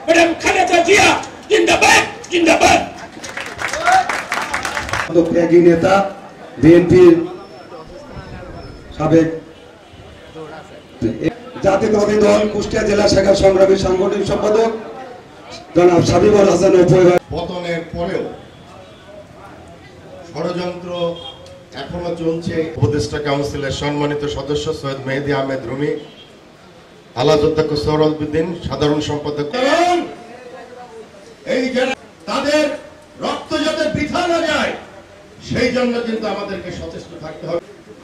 Madam Khaleda Zia জিন্দাবাদ জিন্দাবাদ। ত্যাগী নেতা বিএনপির সাবেক জাতীয়তাবাদী দল কুষ্টিয়া জেলা শাখার সংগ্রামী সাংগঠনিক সম্পাদক জনাব সাবিবুল হাসান পতনের পরেও ষড়যন্ত্র এখনো চলছে। উপদেষ্টা কাউন্সিলের সম্মানিত সদস্য সৈয়দ মেহেদী আহমেদ রুমি, আলাজ অধ্যক্ষ সৌরউদ্দিন, সাধারণ সম্পাদক, এই যারা তাদের রক্ত যাতে বৃথা না যায় সেই জন্য কিন্তু আমাদেরকে সচেষ্ট থাকতে হবে।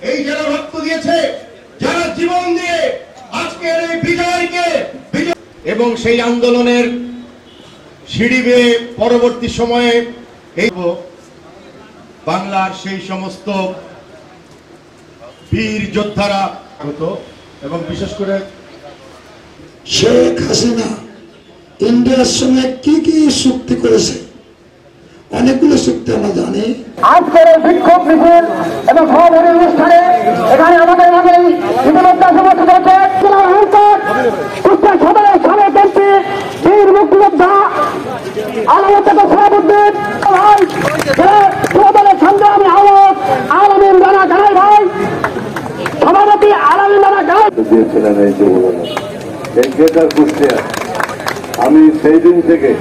এই যারা রক্ত দিয়েছে, যারা জীবন দিয়ে আজকের এই বিজয়কে এবং সেই আন্দোলনের সিঁড়ি বেয়ে পরবর্তী সময়ে এই বাংলার সেই সমস্ত বীর যোদ্ধারা হতো এবং বিশেষ করে শেখ হাসিনা ইন্ডিয়ার সঙ্গে কি কি চুক্তি করেছে, অনেকগুলো চুক্তি আমরা জানি। আজকের বিক্ষোভ মিছিল এবং সমাবেশ অনুষ্ঠানে এখানে আমাদের মাঝে ইতিমধ্যে সমর্থিত হচ্ছে কুষ্টিয়া সদরের সাবেক এমপি বীর মুক্তিযোদ্ধা আলামত সভাপতি সদরের সংগ্রামী আওয়াজ আলামিন রানা গানাই ভাই, সভাপতি আলামিন রানা গানাই দিয়েছিলেন এই যুবদল এই গ্রেটার কুষ্টিয়া। আমি সেই দিন থেকে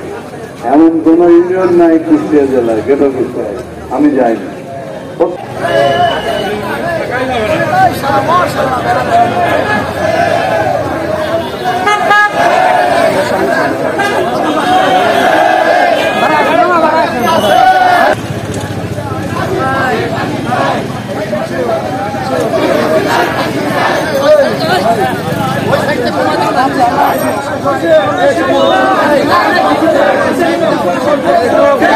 এমন কোন ইউনিয়ন নাই কুষ্টিয়া জেলায়, গ্রেটার কুষ্টিয়ায় আমি যাইনি। Okay.